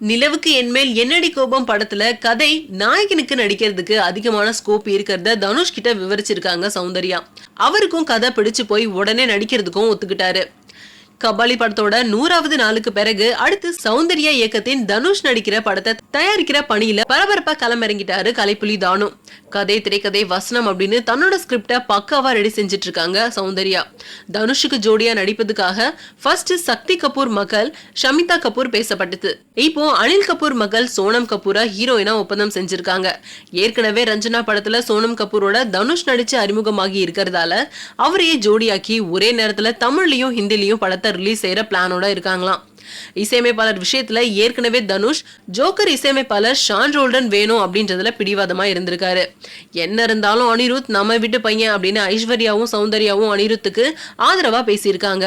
நிலவுக்கு என்மேல் என்னடி கோபம் படத்துல கதை நாயகனுக்கு நடிக்கிறதுக்கு அதிகமான ஸ்கோப் இருக்கிறத தனுஷ் கிட்ட விவரிச்சிருக்காங்க சௌந்தர்யா. அவருக்கும் கதை பிடிச்சு போய் உடனே நடிக்கிறதுக்கும் ஒத்துக்கிட்டாரு. கபாலி படத்தோட 100வது நாளுக்கு பிறகு அடுத்து சௌந்தர்யா இயக்கத்தின் தனுஷ் நடிக்கிற படத்தை தயாரிக்கிற பணியில பரபரப்பா களமிறங்கிட்டாரு கலைப்புலி தானு. கதை, திரைக்கதை, வசனம் அப்படின்னு தன்னோட ஸ்கிரிப்ட பக்காவா ரெடி செஞ்சுட்டு இருக்காங்க சௌந்தர்யா. தனுஷுக்கு ஜோடியா நடிப்பதுக்காக ஃபர்ஸ்ட் சக்தி கபூர் மகள் ஷமிதா கபூர் பேசப்பட்டது. இப்போ அனில் கபூர் மகள் சோனம் கபூரை ஹீரோயினா ஒப்பந்தம் செஞ்சிருக்காங்க. ஏற்கனவே ரஞ்சனா படத்துல சோனம் கபூரோட தனுஷ் நடிச்சு அறிமுகமாகி இருக்கிறதால அவரையே ஜோடியாக்கி ஒரே நேரத்துல தமிழ்லயும் ஹிந்திலையும் படத்தை ரிலீஸ் செய்யற பிளானோட இருக்காங்களாம். இசையமைப்பாளர் விஷயத்துல ஏற்கனவே தனுஷ் ஜோக்கர் இசையமைப்பாளர் ஷான் ரோல்டன் வேணும் அப்படின்றதுல பிடிவாதமா இருந்திருக்காரு. என்ன இருந்தாலும் அனிருத் நம்ம வீட்டு பையன் அப்படின்னு ஐஸ்வர்யாவும் சௌந்தர்யாவும் அனிருத்துக்கு ஆதரவா பேசியிருக்காங்க.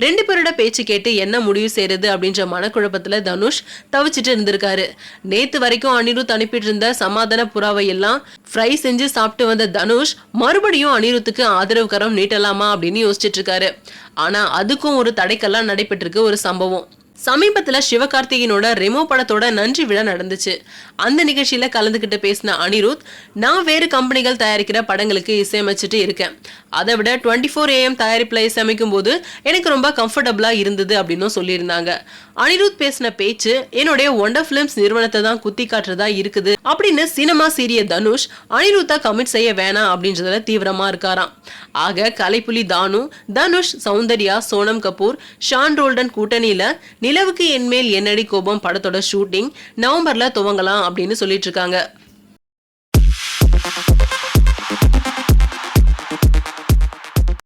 2 பேரோட பேச்சு கேட்டு என்ன முடிவு செய்யறது அப்படின்ற மனக்குழப்பத்துல தனுஷ் தவிச்சிட்டு இருந்திருக்காரு. நேத்து வரைக்கும் அனிருத் அனுப்பிட்டு இருந்த சமாதான புறாவை எல்லாம் ஃப்ரை செஞ்சு சாப்பிட்டு வந்த தனுஷ் மறுபடியும் அனிருத்துக்கு ஆதரவு கரம் நீட்டலாமா அப்படின்னு யோசிச்சுட்டு இருக்காரு. ஆனா அதுக்கும் ஒரு தடைக்கெல்லாம் நடைபெற்றிருக்கு ஒரு சம்பவம். சமீபத்துல சிவகார்த்திகேயனோட ரெமோ படத்தோட நன்றி விழா நடந்துச்சு. அந்த நிகழ்ச்சியில கலந்துகிட்டு பேசின அனிருத், நான் வேறு கம்பெனிகள் தயாரிக்கிற படங்களுக்கு இசையமைச்சிட்டு இருக்கேன். அதை விட 24 AM தயாரிப்புல இசையமைக்கும் போது எனக்கு ரொம்ப கம்ஃபர்டபுளா இருந்தது அப்படின்னு சொல்லியிருந்தாங்க. அனிருத் பேசின பேச்சு என்னுடைய ஒண்டர் பிலிம்ஸ் நிறுவனத்தை தான் குத்தி காட்டுறதா இருக்குது அப்படின்னு சினிமா சீரிய தனுஷ் அனிருத்தா கமிட் செய்ய வேணாம் அப்படின்றதுல தீவிரமா இருக்காராம். ஆக கலைப்புலி தானு, தனுஷ், சௌந்தர்யா, சோனம் கபூர், ஷான் ரோல்டன் கூட்டணியில நிலவுக்கு என்மேல் என்னடி கோபம் படத்தோட ஷூட்டிங் நவம்பர்ல துவங்கலாம் அப்படின்னு சொல்லிட்டு இருக்காங்க.